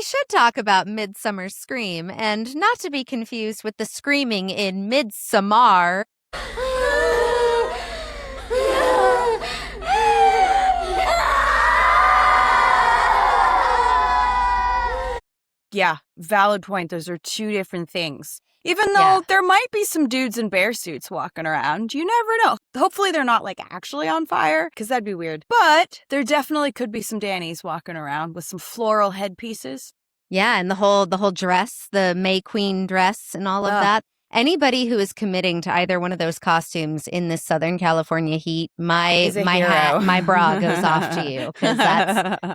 we should talk about Midsummer Scream, and not to be confused with the screaming in Midsummer. Yeah, valid point. Those are two different things. Even though there might be some dudes in bear suits walking around, you never know. Hopefully they're not like actually on fire, because that'd be weird. But there definitely could be some Dannies walking around with some floral headpieces. Yeah, and the whole dress, the May Queen dress and all of that. Anybody who is committing to either one of those costumes in this Southern California heat, my hat, my bra goes off to you, because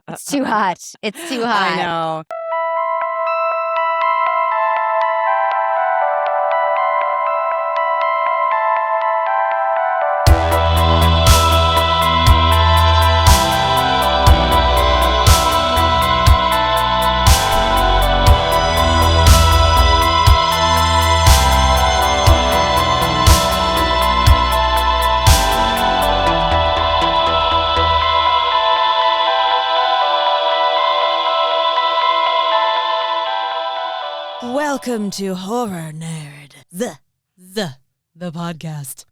it's too hot. It's too hot. I know. Welcome to Horror Nerd, the podcast.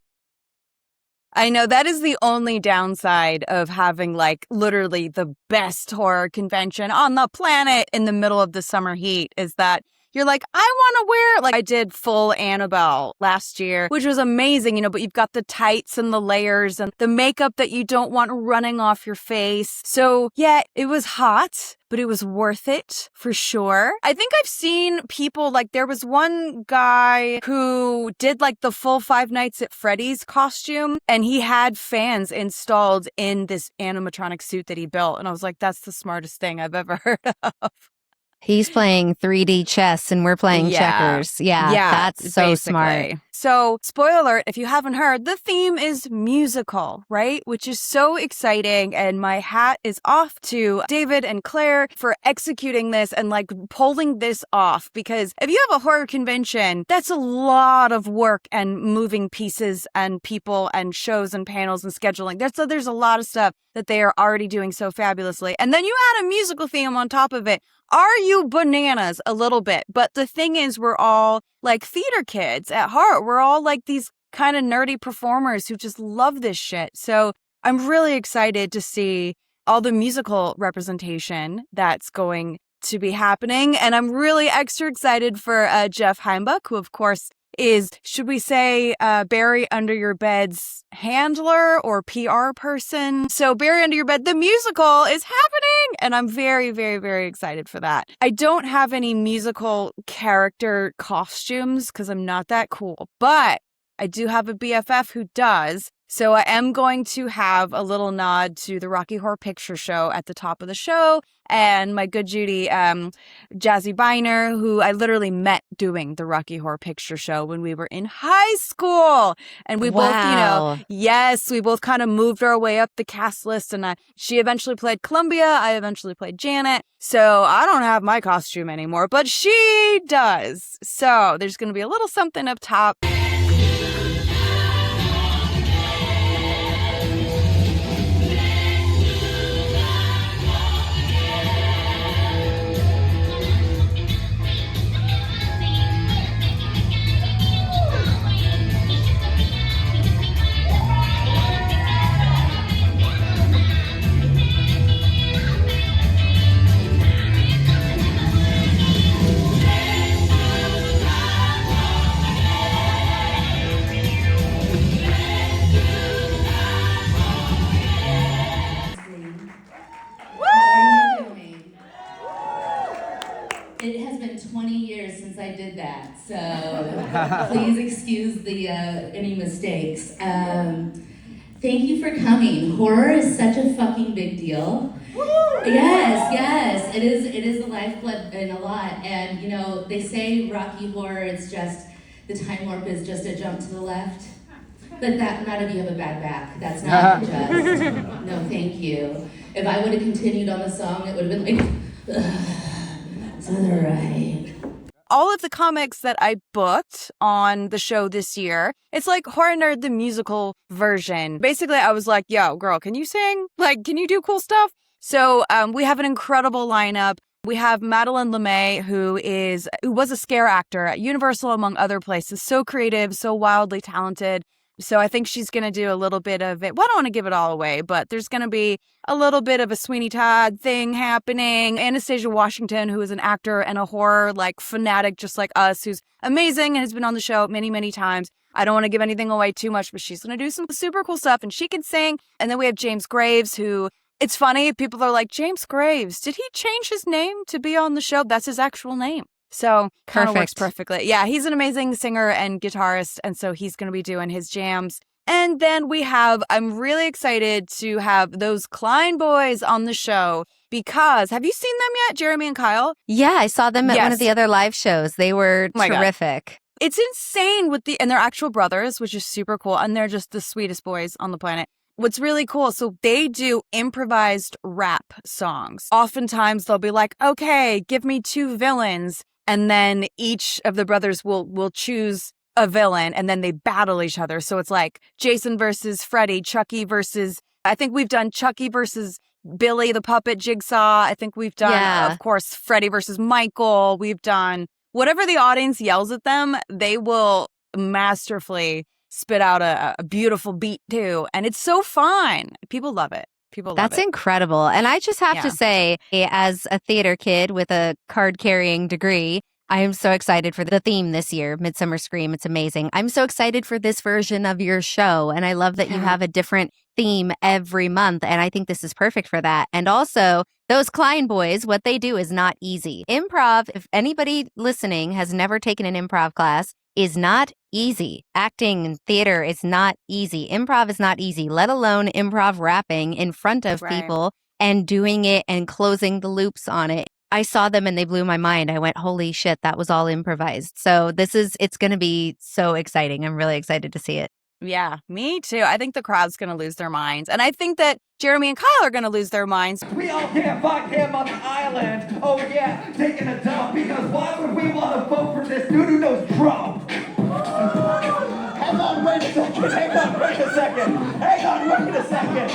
I know that is the only downside of having like literally the best horror convention on the planet in the middle of the summer heat is that you're like, I want to wear, like I did full Annabelle last year, which was amazing, but you've got the tights and the layers and the makeup that you don't want running off your face. So yeah, it was hot, but it was worth it for sure. I think I've seen people, like there was one guy who did like the full Five Nights at Freddy's costume, and he had fans installed in this animatronic suit that he built. And I was like, that's the smartest thing I've ever heard of. He's playing 3D chess and we're playing checkers. Yeah, that's so basically smart. So, spoiler alert, if you haven't heard, the theme is musical, right? Which is so exciting. And my hat is off to David and Claire for executing this and like pulling this off. Because if you have a horror convention, that's a lot of work and moving pieces and people and shows and panels and scheduling. There's a lot of stuff that they are already doing so fabulously. And then you add a musical theme on top of it. Are you bananas a little bit? But the thing is, we're all like theater kids at heart. We're all like these kind of nerdy performers who just love this shit. So I'm really excited to see all the musical representation that's going to be happening. And I'm really extra excited for Jeff Heimbuch, who of course is, should we say, Barry Under Your Bed's handler or PR person. So Barry Under Your Bed, the musical, is happening, and I'm very, very, very excited for that. I don't have any musical character costumes because I'm not that cool, but I do have a BFF who does. So I am going to have a little nod to the Rocky Horror Picture Show at the top of the show. And my good Judy, Jazzy Biner, who I literally met doing the Rocky Horror Picture Show when we were in high school. And we both, we both kind of moved our way up the cast list. And she eventually played Columbia. I eventually played Janet. So I don't have my costume anymore, but she does. So there's going to be a little something up top. It has been 20 years since I did that, so please excuse the any mistakes. Thank you for coming. Horror is such a fucking big deal. Yes, it is the lifeblood in a lot. And they say Rocky Horror is just, the time warp is just a jump to the left. But that, not if you have a bad back. That's not just. No, thank you. If I would have continued on the song, it would have been like, to the right. All of the comics that I booked on the show this year, it's like Horror Nerd the Musical version. Basically, I was like, yo, girl, can you sing? Like, can you do cool stuff? So we have an incredible lineup. We have Madeline LeMay, who was a scare actor at Universal, among other places. So creative, so wildly talented. So I think she's going to do a little bit of it. Well, I don't want to give it all away, but there's going to be a little bit of a Sweeney Todd thing happening. Anastasia Washington, who is an actor and a horror fanatic just like us, who's amazing and has been on the show many, many times. I don't want to give anything away too much, but she's going to do some super cool stuff and she can sing. And then we have James Graves, who, it's funny, people are like, James Graves, did he change his name to be on the show? That's his actual name. So kind of works perfectly. Yeah, he's an amazing singer and guitarist, and so he's going to be doing his jams. And then I'm really excited to have those Klein boys on the show because, have you seen them yet, Jeremy and Kyle? Yeah, I saw them at one of the other live shows. They were terrific. God. It's insane and they're actual brothers, which is super cool, and they're just the sweetest boys on the planet. What's really cool, so they do improvised rap songs. Oftentimes they'll be like, okay, give me 2 villains. And then each of the brothers will choose a villain and then they battle each other. So it's like Jason versus Freddy, Chucky versus, I think we've done Chucky versus Billy the Puppet Jigsaw. I think we've done, of course, Freddy versus Michael. We've done whatever the audience yells at them, they will masterfully spit out a beautiful beat too. And it's so fun. People love it. That's incredible. And I just have to say, as a theater kid with a card-carrying degree, I am so excited for the theme this year, Midsummer Scream. It's amazing. I'm so excited for this version of your show. And I love that you have a different theme every month. And I think this is perfect for that. And also, those Klein boys, what they do is not easy. Improv, if anybody listening has never taken an improv class, is not easy. Acting and theater is not easy. Improv is not easy, let alone improv rapping in front of people and doing it and closing the loops on it. I saw them and they blew my mind. I went, holy shit, that was all improvised. So it's going to be so exciting. I'm really excited to see it. Yeah, me too. I think the crowd's going to lose their minds. And I think that Jeremy and Kyle are going to lose their minds. We all can't find him on the island. Oh yeah, taking a dump. Because why would we want to vote for this dude who knows Trump? Hang on, wait a second.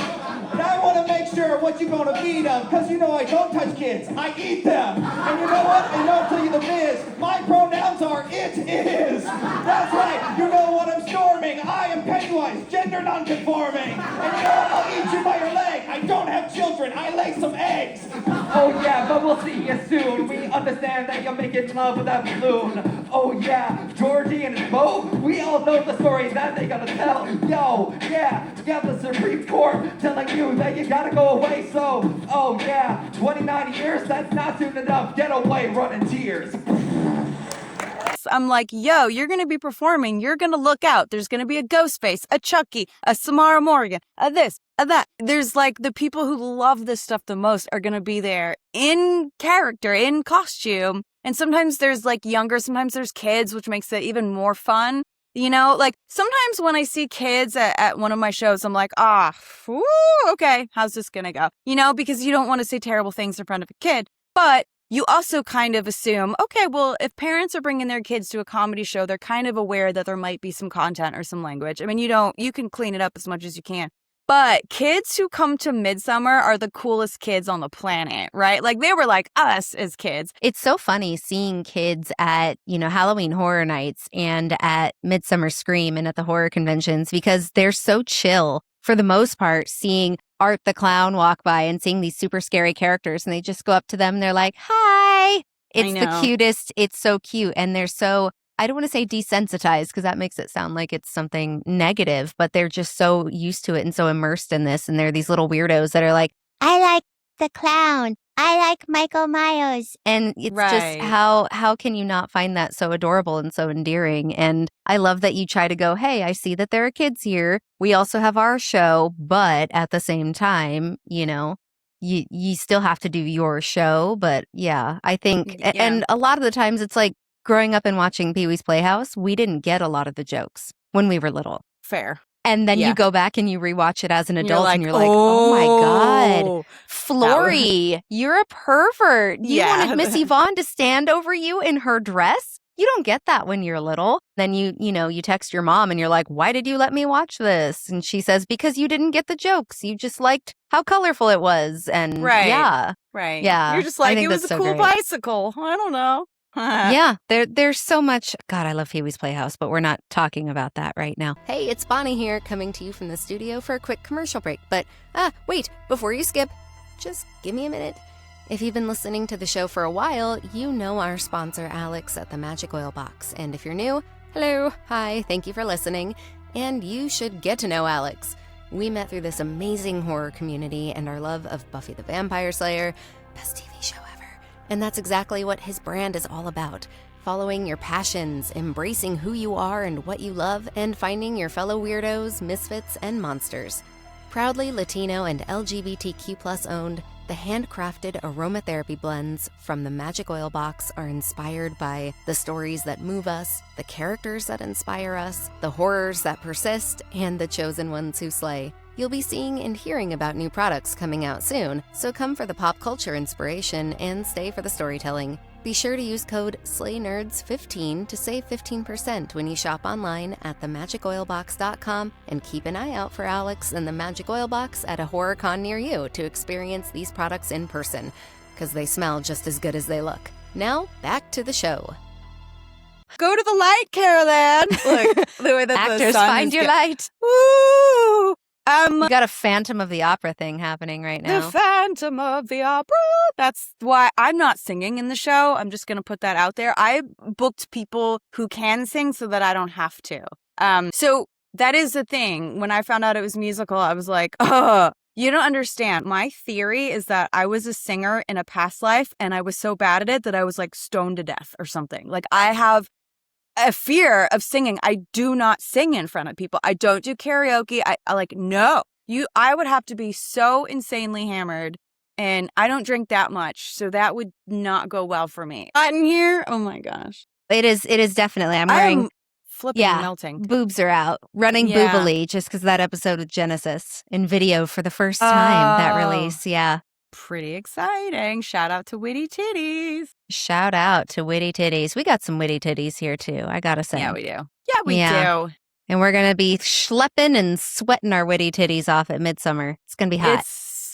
I want to make sure what you're going to feed them. Because you know I don't touch kids. I eat them. And you know what? And I'll tell you the biz. My pronouns are it is. That's right. You know what I'm storming. I am Pennywise, gender non-conforming. And you know what? I'll eat you by your leg. I don't have children. I lay some eggs. Oh yeah, but we'll see you soon. We understand that you're making love with that balloon. Oh yeah, Georgie and his Bo. We all know the story that they gotta tell. Yo, yeah, you got the Supreme Court telling you that you gotta go away. So, oh yeah, 29 years, that's not soon enough. Get away, running tears. I'm like, yo, you're going to be performing. You're going to look out. There's going to be a Ghostface, a Chucky, a Samara Morgan, a this, a that. There's the people who love this stuff the most are going to be there in character, in costume. And sometimes there's younger, sometimes there's kids, which makes it even more fun. You know, sometimes when I see kids at one of my shows, I'm like, okay, how's this going to go? You know, because you don't want to say terrible things in front of a kid. But you also kind of assume, okay, well, if parents are bringing their kids to a comedy show, they're kind of aware that there might be some content or some language. I mean, you can clean it up as much as you can. But kids who come to Midsummer are the coolest kids on the planet, right? They were like us as kids. It's so funny seeing kids at, Halloween Horror Nights and at Midsummer Scream and at the horror conventions because they're so chill for the most part, seeing Art the Clown walk by and seeing these super scary characters and they just go up to them and they're like, hi. It's the cutest. It's so cute. And they're so, I don't want to say desensitized because that makes it sound like it's something negative, but they're just so used to it and so immersed in this. And they're these little weirdos that are like, I like the clown. I like Michael Myers. And it's just how can you not find that so adorable and so endearing? And I love that you try to go, hey, I see that there are kids here. We also have our show, but at the same time, you still have to do your show. But yeah, I think, and a lot of the times it's like growing up and watching Pee-wee's Playhouse, we didn't get a lot of the jokes when we were little. Fair. And then you go back and you rewatch it as an adult and you're like, oh my God, Flory, you're a pervert. You wanted Miss Yvonne to stand over you in her dress? You don't get that when you're little. Then you text your mom and you're like, why did you let me watch this? And she says, because you didn't get the jokes. You just liked how colorful it was. And yeah. Right. Yeah. You're just like, it was a so cool great. bicycle. I don't know. Yeah, there's so much. God, I love Pee-wee's Playhouse, but we're not talking about that right now. Hey, it's Bonnie here, coming to you from the studio for a quick commercial break. But, wait, before you skip, just give me a minute. If you've been listening to the show for a while, you know our sponsor, Alex, at the Magic Oil Box. And if you're new, hello, hi, thank you for listening. And you should get to know Alex. We met through this amazing horror community and our love of Buffy the Vampire Slayer, best TV show ever. And that's exactly what his brand is all about. Following your passions, embracing who you are and what you love, and finding your fellow weirdos, misfits, and monsters. Proudly Latino and LGBTQ+ owned, the handcrafted aromatherapy blends from the Magic Oil Box are inspired by the stories that move us, the characters that inspire us, the horrors that persist, and the chosen ones who slay. You'll be seeing and hearing about new products coming out soon, so come for the pop culture inspiration and stay for the storytelling. Be sure to use code SLAYNERDS15 to save 15% when you shop online at themagicoilbox.com, and keep an eye out for Alex and the Magic Oil Box at a horror con near you to experience these products in person, because they smell just as good as they look. Now, back to the show. Go to the light, Caroline. Look, the way that Actors, the sun find your light. Woo! You got a Phantom of the Opera thing happening right now. The Phantom of the Opera. That's why I'm not singing in the show. I'm just going to put that out there. I booked people who can sing so that I don't have to. So that is the thing. When I found out it was musical, I was like, oh, you don't understand. My theory is that I was a singer in a past life and I was so bad at it that I was like stoned to death or something. Like I have a fear of singing. I do not sing in front of people. I don't do karaoke. I like, no. I would have to be so insanely hammered, and I don't drink that much, so that would not go well for me. Not in here. Oh my gosh. It is definitely. I'm wearing flipping melting. Boobs are out. Running boobily just because that episode with Genesis in video for the first time, that release. Yeah. Pretty exciting. Shout out to Witty Titties. Shout out to Witty Titties. We got some Witty Titties here too, I gotta say. Yeah, we do. Yeah, we do. And we're going to be schlepping and sweating our Witty Titties off at Midsummer. It's going to be hot.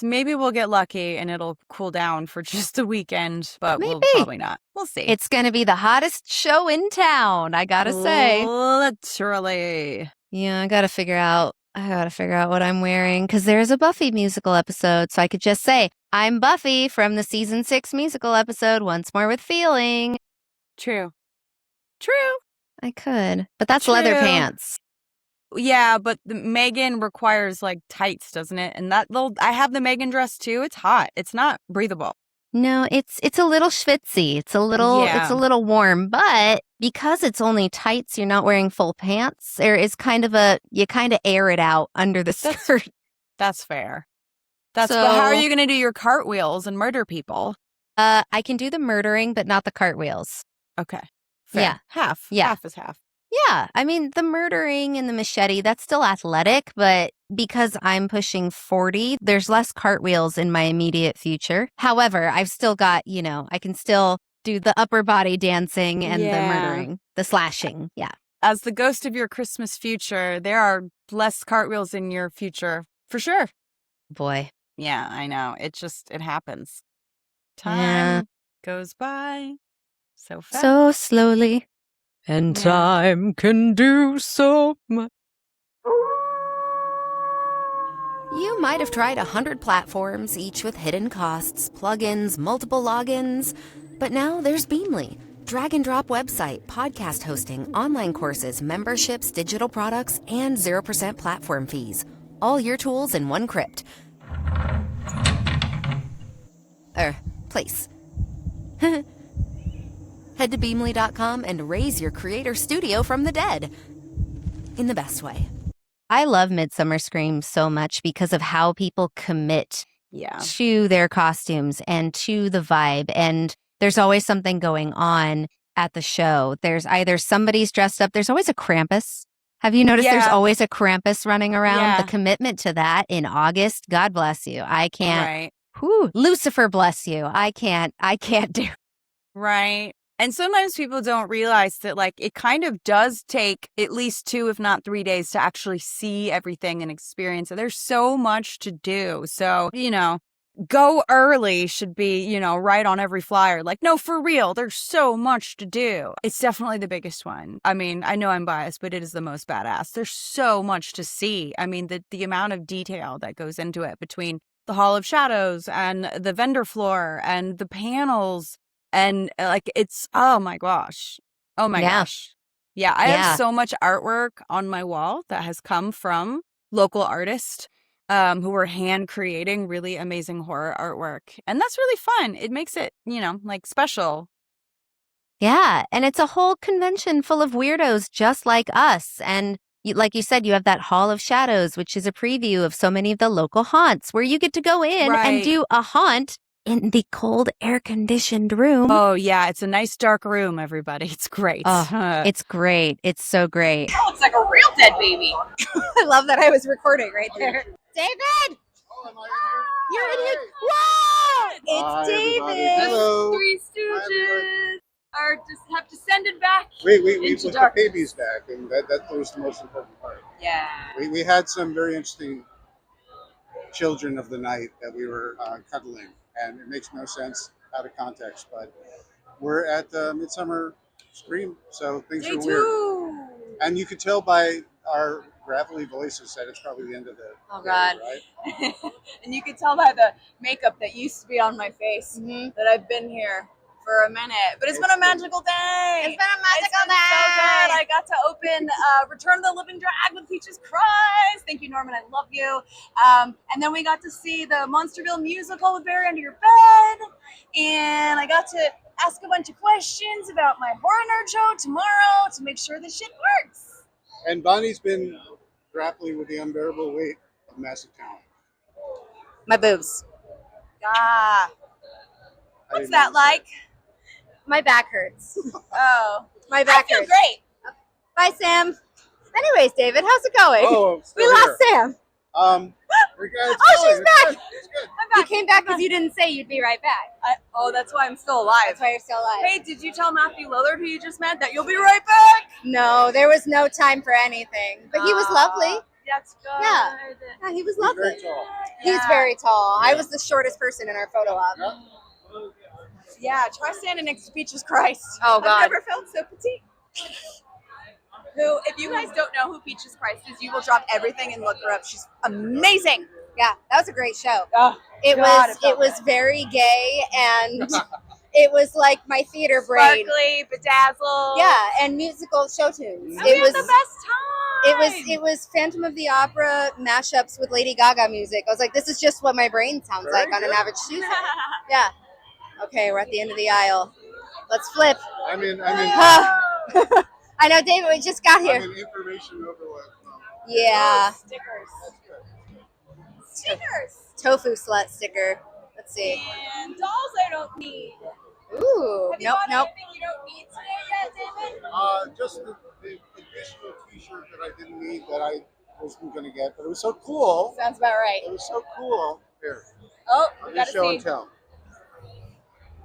Maybe we'll get lucky and it'll cool down for just a weekend, but we'll probably not. We'll see. It's going to be the hottest show in town, I gotta say. Literally. Yeah, I gotta figure out what I'm wearing, because there's a Buffy musical episode, so I could just say, I'm Buffy from the season 6 musical episode, Once More with Feeling. True. I could, but that's leather pants. Yeah, but the Megan requires like tights, doesn't it? And I have the Megan dress too. It's hot. It's not breathable. No, it's a little schwitzy. It's a little warm, but because it's only tights, you're not wearing full pants. There is you kind of air it out under the skirt. That's fair. But how are you going to do your cartwheels and murder people? I can do the murdering, but not the cartwheels. Okay. Fair. Yeah. Half. Yeah. Half is half. Yeah. I mean, the murdering and the machete, that's still athletic, but because I'm pushing 40, there's less cartwheels in my immediate future. However, I've still got, I can still do the upper body dancing and the murdering, the slashing. Yeah. As the ghost of your Christmas future, there are less cartwheels in your future, for sure. Boy. Yeah, I know. It happens. Time goes by so fast. So slowly. And time can do so much. You might have tried 100 platforms, each with hidden costs, plugins, multiple logins. But now there's Beamly. Drag and drop website, podcast hosting, online courses, memberships, digital products, and 0% platform fees. All your tools in one crypt. Place. Head to Beamly.com and raise your creator studio from the dead. In the best way. I love Midsummer Scream so much because of how people commit to their costumes and to the vibe. And there's always something going on at the show. There's either somebody's dressed up. There's always a Krampus. Have you noticed there's always a Krampus running around? Yeah. The commitment to that in August, God bless you. I can't. Right. Lucifer bless you. I can't do. Right. And sometimes people don't realize that, like, it kind of does take at least 2, if not 3 days to actually see everything and experience it. There's so much to do. So, go early should be, you know, right on every flyer. Like, no, for real, there's so much to do. It's definitely the biggest one. I mean, I know I'm biased, but it is the most badass. There's so much to see. I mean, the amount of detail that goes into it between the Hall of Shadows and the vendor floor and the panels. And like, it's, oh my gosh. Oh my gosh. Yeah, I have so much artwork on my wall that has come from local artists who were hand creating really amazing horror artwork. And that's really fun. It makes it, you know, like special. Yeah. And it's a whole convention full of weirdos just like us. And like you said, you have that Hall of Shadows, which is a preview of so many of the local haunts where you get to go in and do a haunt in the cold air-conditioned room. Oh, yeah. It's a nice dark room, everybody. It's great. It's great. It's so great. Oh, it's like a real dead baby. I love that I was recording right there. David! Oh, am I in here? You're in here. Whoa! It's Hi, David. everybody. Hello. Three Stooges have descended back. We into put the darkness. babies back, and that was the most important part. Yeah. We had some very interesting children of the night that we were cuddling, and it makes no sense out of context, but we're at Midsummer Scream, so things are weird. And you could tell by our gravelly voices that it's probably the end of the day, right? And you could tell by the makeup that used to be on my face that I've been here for a minute. But it's been a magical day. It's been a magical It's been so good. I got to open Return of the Living Drag with Peaches Cries. Thank you, Norman. I love you. And then we got to see the Monsterville musical with Barry Under Your Bed. And I got to ask a bunch of questions about my horror nerd show tomorrow to make sure this shit works. And Bonnie's been grappling with the unbearable weight of massive talent. My boobs. Ah. What's that like? My back hurts. Oh. My back I feel hurts. great. Bye, Sam. Anyways, David, how's it going? Oh, we lost Sam. She's back. It's good. You came back because you didn't say you'd be right back. That's why I'm still alive. That's why you're still alive. Hey, did you tell Matthew Lillard, who you just met, that you'll be right back? No, there was no time for anything. But he was lovely. That's good. Yeah. Yeah, he was lovely. Very tall. He's very tall. I was the shortest person in our photo op. Yeah, try standing next to Peaches Christ. Oh, God. I've never felt so petite. Who, if you guys don't know who Peaches Christ is, you will drop everything and look her up. She's amazing. Yeah, that was a great show. Oh, it God, was very gay, and it was like my theater brain. Sparkly, bedazzled. Yeah, and musical show tunes. We had the best time. It was Phantom of the Opera mashups with Lady Gaga music. I was like, this is just what my brain sounds like on an average Tuesday. Yeah. Okay, we're at the end of the aisle. Let's flip. I'm in I know, David, we just got here. I'm in information overload. Yeah. Stickers. That's good. Stickers. Tofu slut sticker. Let's see. And dolls I don't need. Ooh. Have you bought anything you don't need today yet, David? Just the additional t-shirt that I didn't need that I wasn't going to get, but it was so cool. Sounds about right. It was so cool. Here, Oh, I'll we just gotta show see. and tell.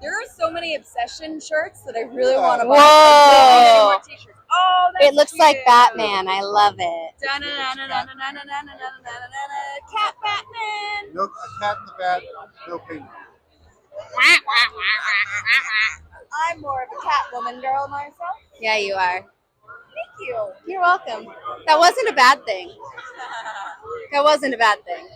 There are so many obsession shirts that I really want to buy. Whoa. I don't need any more t-shirts. Oh, that's It looks cute. like Batman. I love it. Cat Batman. No, a cat in the bat, no penguin. I'm more of a Catwoman girl myself. Yeah, you are. Thank you. You're welcome. That wasn't a bad thing. That wasn't a bad thing.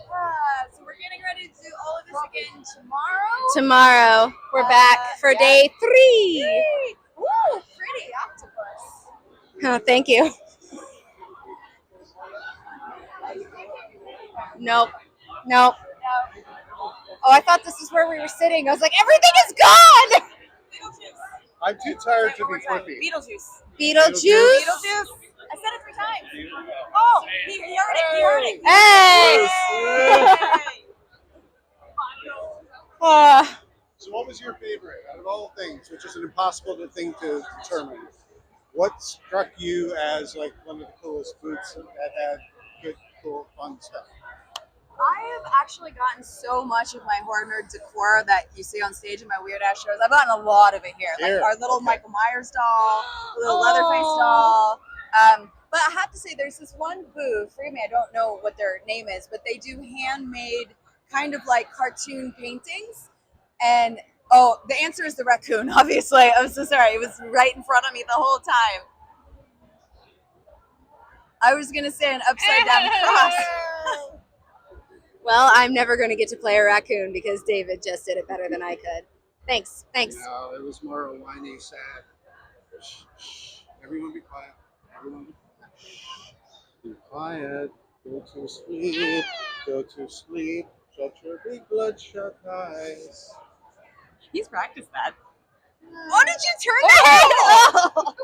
So we're getting ready to do all of this again tomorrow. Tomorrow, we're back for day 3. Woo, pretty octopus. Oh, thank you. Nope. Oh, I thought this is where we were sitting. I was like, everything is gone. Beetlejuice. I'm too tired to One more be time. quippy. Beetlejuice. Beetlejuice. Beetlejuice. I said it 3 times. Oh, he heard it. He heard it. Hey. So what was your favorite out of all things, which is an impossible thing to determine? What struck you as like one of the coolest booths that had good, cool, fun stuff? I have actually gotten so much of my horror nerd decor that you see on stage in my weird ass shows. I've gotten a lot of it here. Like our little Michael Myers doll, the little Leatherface doll. But I have to say, there's this one booth, forgive me, I don't know what their name is, but they do handmade kind of like cartoon paintings. And the answer is the raccoon, obviously. I'm so sorry. It was right in front of me the whole time. I was going to say an upside down cross. Well, I'm never going to get to play a raccoon because David just did it better than I could. Thanks. No, it was more a whiny, sad. Shh, shh. Everyone be quiet. Everyone be quiet. Go to sleep. Go to sleep. Shut your big bloodshot eyes. He's practiced that. Oh, did you turn that head?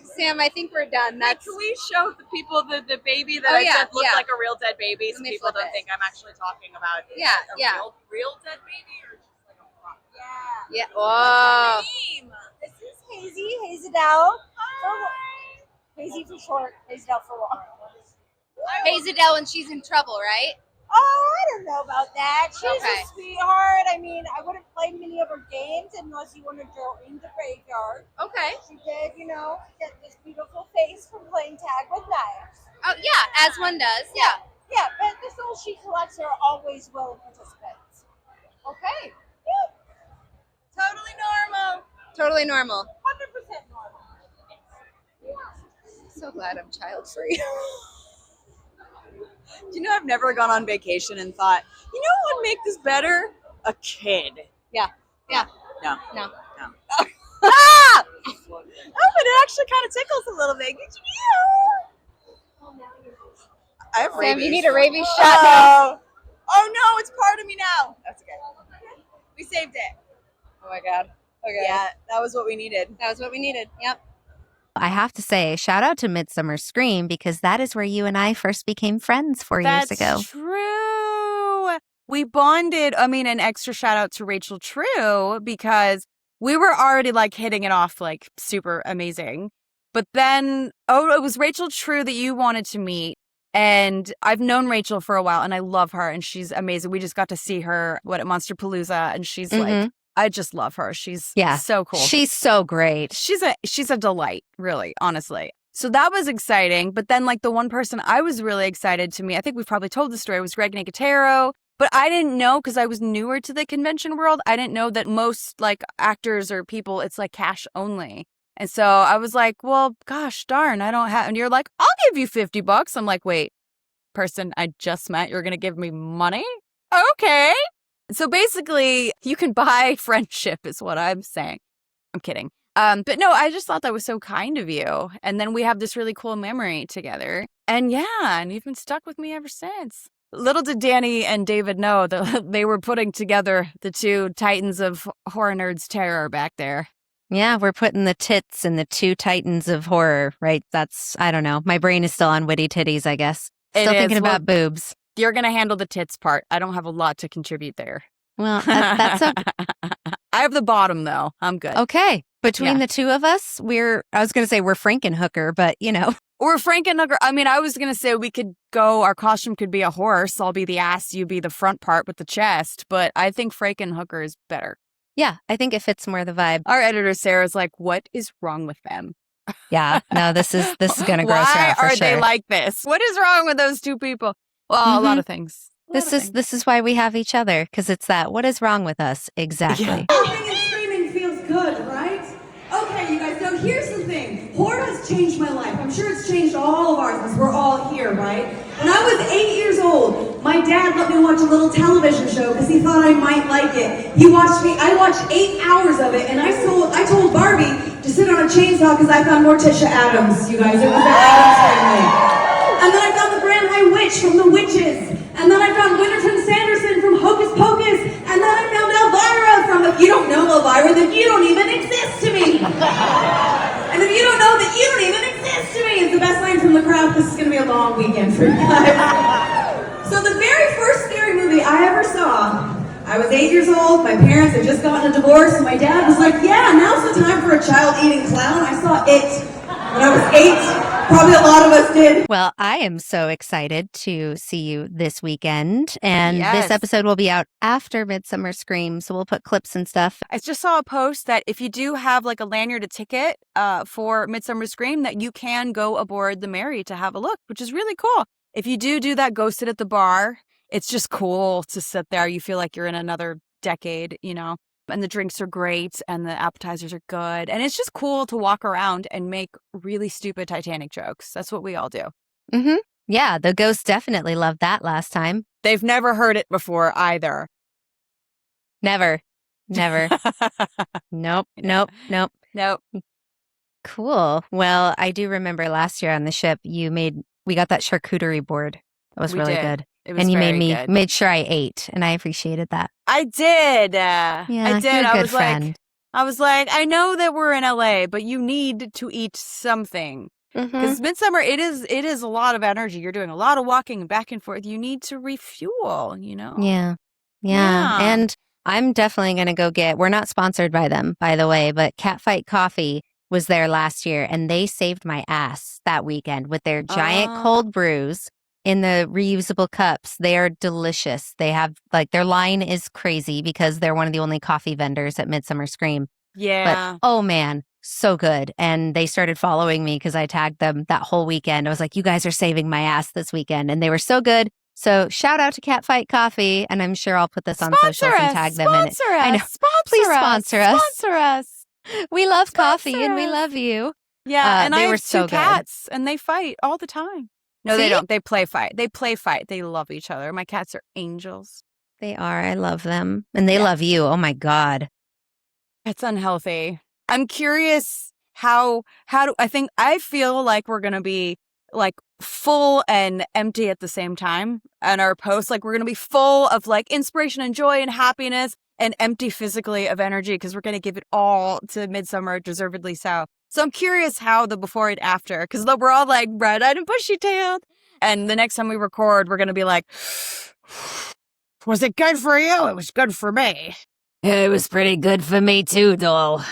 Sam, I think we're done. Can we show the people the baby that I said looked like a real dead baby, so people don't think I'm actually talking about a real dead baby or just like a prop? Yeah. Whoa. This is Hazy, Hazadell. Hazy for short, Hazadell for long. Hazadell when she's in trouble, right? Oh, I don't know about that. She's Okay. a sweetheart. I mean, I wouldn't play many of her games unless you wanted to go in the graveyard. Okay. She did, get this beautiful face from playing tag with knives. Oh, yeah, as one does. Yeah. Yeah, but the souls she collects are always willing participants. Okay. Yeah, Totally normal. 100% normal. So glad I'm child free. Do you know I've never gone on vacation and thought, you know what would make this better? A kid. Yeah. No. Ah! Oh, but it actually kind of tickles a little bit. I have rabies. Sam, you need a rabies shot now. Oh no, it's part of me now. That's okay. We saved it. Oh my God. Okay. Yeah, that was what we needed. Yep. I have to say, shout out to Midsummer Scream because that is where you and I first became friends 4 years ago. That's true. We bonded. I mean, an extra shout out to Rachel True because we were already like hitting it off like super amazing. But then, it was Rachel True that you wanted to meet. And I've known Rachel for a while and I love her and she's amazing. We just got to see her at Monsterpalooza and she's like, I just love her. She's so cool. She's so great. She's a delight, really, honestly. So that was exciting. But then like the one person I was really excited to meet, I think we've probably told the story, was Greg Nicotero. But I didn't know because I was newer to the convention world. I didn't know that most like actors or people, it's like cash only. And so I was like, well, gosh darn, I don't have. And you're like, I'll give you $50. I'm like, wait, person I just met, you're going to give me money? Okay. So basically, you can buy friendship is what I'm saying. I'm kidding. But no, I just thought that was so kind of you. And then we have this really cool memory together. And and you've been stuck with me ever since. Little did Danny and David know that they were putting together the two titans of horror nerds terror back there. Yeah, we're putting the tits in the two titans of horror, right? I don't know. My brain is still on witty titties, I guess. Still thinking about boobs. You're going to handle the tits part. I don't have a lot to contribute there. Well, that's okay. I have the bottom, though. I'm good. Okay. Between the two of us, I was going to say we're Frankenhooker, but We're Frankenhooker. I mean, I was going to say our costume could be a horse. I'll be the ass, you be the front part with the chest. But I think Frankenhooker is better. Yeah, I think it fits more the vibe. Our editor, Sarah's like, what is wrong with them? Yeah, no, this is going to gross her out for Why are sure. they like this? What is wrong with those two people? Well, a lot of things. This is why we have each other, because it's that. What is wrong with us? Exactly. Laughing and screaming feels good, right? Okay, you guys, so here's the thing. Horror has changed my life. I'm sure it's changed all of ours because we're all here, right? When I was 8 years old, my dad let me watch a little television show because he thought I might like it. I watched 8 hours of it, and I told Barbie to sit on a chainsaw because I found Morticia Addams, you guys. It was the Addams Family. And then I found the Grand High Witch from The Witches. And then I found Winterton Sanderson from Hocus Pocus. And then I found Elvira from, if you don't know Elvira, then you don't even exist to me. And if you don't know that you don't even exist to me, it's the best line from the crowd. This is going to be a long weekend for you guys. So the very first scary movie I ever saw, I was 8 years old. My parents had just gotten a divorce. And my dad was like, yeah, now's the time for a child-eating clown. I saw it when I was 8. Probably a lot of us did. Well, I am so excited to see you this weekend. And this episode will be out after Midsummer Scream, so we'll put clips and stuff. I just saw a post that if you do have like a lanyard, a ticket for Midsummer Scream, that you can go aboard the Mary to have a look, which is really cool. if you do that ghosted at the bar, it's just cool to sit there. You feel like you're in another decade, you know, and the drinks are great and the appetizers are good. And it's just cool to walk around and make really stupid Titanic jokes. That's what we all do. Mm-hmm. Yeah, the ghosts definitely loved that last time. They've never heard it before either. Never. Nope. Cool. Well, I do remember last year on the ship, we got that charcuterie board. That was really good. It was and you good. made sure I ate, and I appreciated that. I did. Yeah, I did. You're a good friend. I was like, I know that we're in LA, but you need to eat something. Because Midsummer, it is a lot of energy. You're doing a lot of walking back and forth. You need to refuel, you know? Yeah. And I'm definitely going to go we're not sponsored by them, by the way, but Catfight Coffee was there last year, and they saved my ass that weekend with their giant cold brews in the reusable cups. They are delicious. They have, their line is crazy because they're one of the only coffee vendors at Midsummer Scream. Yeah. But, oh man, so good. And they started following me because I tagged them that whole weekend. I was like, you guys are saving my ass this weekend. And they were so good. So shout out to Catfight Coffee. And I'm sure I'll put this on socials and tag them in it. I know. Please sponsor us. Sponsor us. We love coffee and we love you. Yeah, and they I were have so two cats, and they fight all the time. No, See? they don't. They play fight. They love each other. My cats are angels. They are. I love them. And they love you. Oh, my God. It's unhealthy. I'm curious I feel like we're going to be full and empty at the same time. And our posts, we're going to be full of inspiration and joy and happiness, and empty physically of energy because we're going to give it all to Midsummer, deservedly so. So I'm curious how the before and after, because we're all red-eyed and bushy-tailed. And the next time we record, we're going to be like, was it good for you? It was good for me. It was pretty good for me too, doll.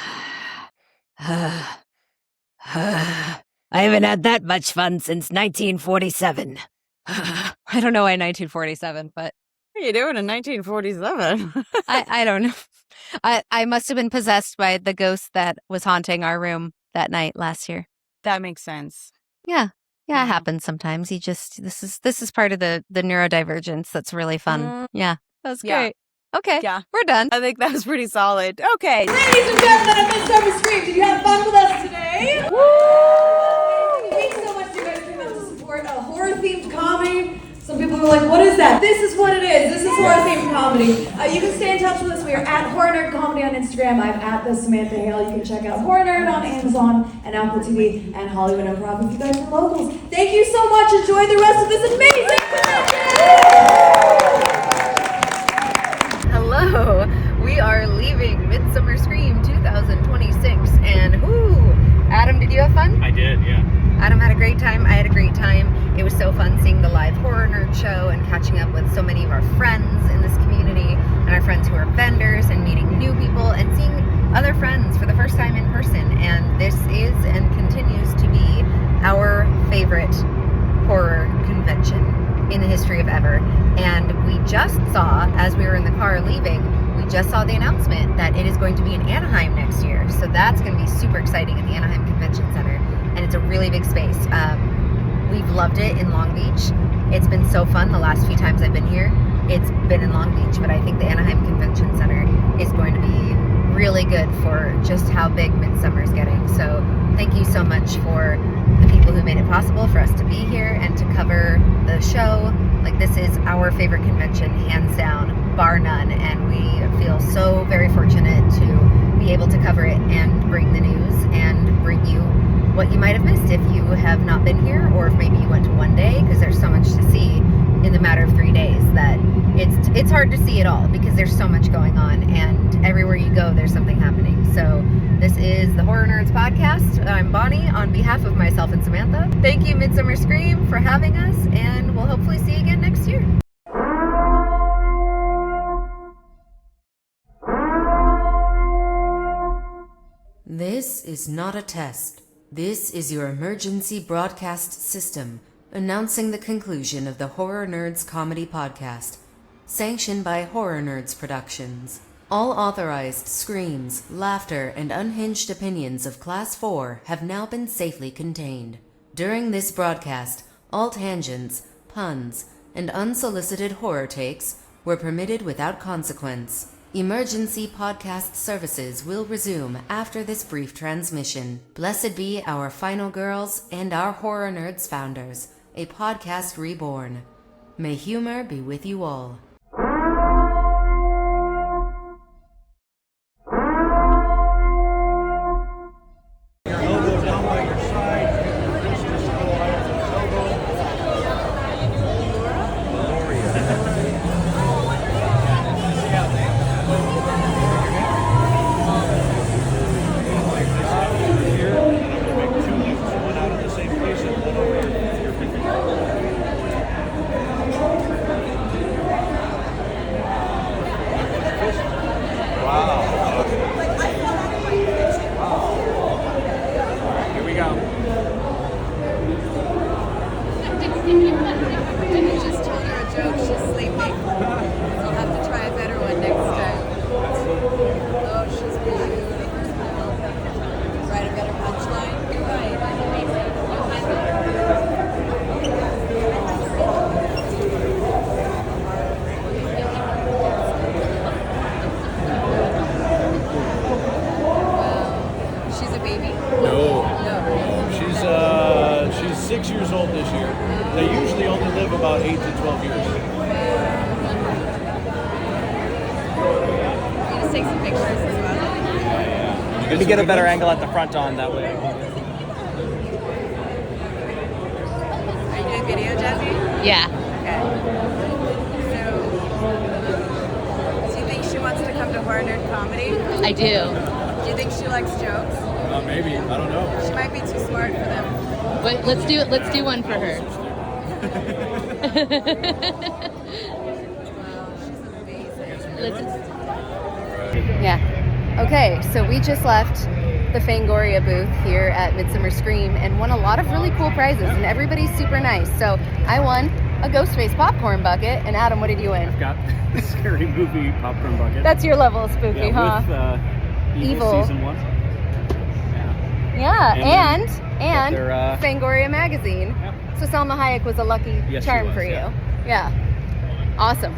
I haven't had that much fun since 1947. I don't know why 1947, but... What are you doing in 1947? I don't know. I must have been possessed by the ghost that was haunting our room that night last year. That makes sense. Yeah, it happens sometimes. This is part of the neurodivergence that's really fun. Yeah, that's great. Okay, we're done. I think that was pretty solid. Okay. Ladies and gentlemen of Midsummer Scream, did you have fun with us today? Woo! Thanks so much you guys came out to support a horror-themed comedy. Some people were like, what is that? This is what it is. This is horror-themed comedy. You can stay in touch with us. We are at Horror Nerd Comedy on Instagram. I'm at the Samantha Hale. You can check out Horror Nerd on Amazon and Apple TV and Hollywood Improv if you guys are locals. Thank you so much. Enjoy the rest of this amazing convention! Hello, we are leaving Midsummer Scream 2026, and Adam, did you have fun? I did, yeah. Adam had a great time. I had a great time. It was so fun seeing the live Horror Nerd show and catching up with so many of our friends in this community and our friends who are vendors and meeting new people and seeing other friends for the first time in person. And this is and continues to be our favorite horror convention in the history of ever. And we just saw, as we were in the car leaving, we just saw the announcement that it is going to be in Anaheim next year. So that's going to be super exciting at the Anaheim Convention Center. And it's a really big space. We've loved it in Long Beach. It's been so fun the last few times I've been here. It's been in Long Beach, but I think the Anaheim Convention Center is going to be really good for just how big Midsummer is getting. So thank you so much for the people who made it possible for us to be here and to cover the show. This is our favorite convention, hands down, bar none, and we feel so very fortunate to be able to cover it and bring the news and bring you what you might have missed if you have not been here, or if maybe you went to one day, because there's so much to see in the matter of 3 days that it's hard to see it all because there's so much going on, and everywhere you go there's something happening. So this is the Horror Nerds Podcast. I'm Bonnie on behalf of myself and Samantha. Thank you, Midsummer Scream, for having us, and we'll hopefully see you again next year. This is not a test. This is your emergency broadcast system announcing the conclusion of the Horror Nerds Comedy Podcast, sanctioned by Horror Nerds Productions. All authorized screams, laughter, and unhinged opinions of Class 4 have now been safely contained. During this broadcast, all tangents, puns, and unsolicited horror takes were permitted without consequence. Emergency podcast services will resume after this brief transmission. Blessed be our final girls and our Horror Nerds founders, a podcast reborn. May humor be with you all. She's 6 years old this year. They usually only live about 8 to 12 years. You just take some pictures as well. Yeah. Let me get a better angle at the front on that way. Are you doing video, Jazzy? Yeah. Okay. So, do you think she wants to come to Horror Nerd Comedy? I do. Do you think she likes jokes? Maybe. I don't know. She might be too smart for them. But let's do it. Let's do one for her. Wow, she's amazing. Yeah. Okay, so we just left the Fangoria booth here at Midsummer Scream and won a lot of really cool prizes, and everybody's super nice. So I won a Ghostface popcorn bucket, and Adam, what did you win? I've got the Scary Movie popcorn bucket. That's your level of spooky, huh? With Evil Season 1. Yeah, and their, Fangoria magazine. Yep. So Salma Hayek was a lucky Yes, charm she was, for you. yeah. Yeah. Awesome.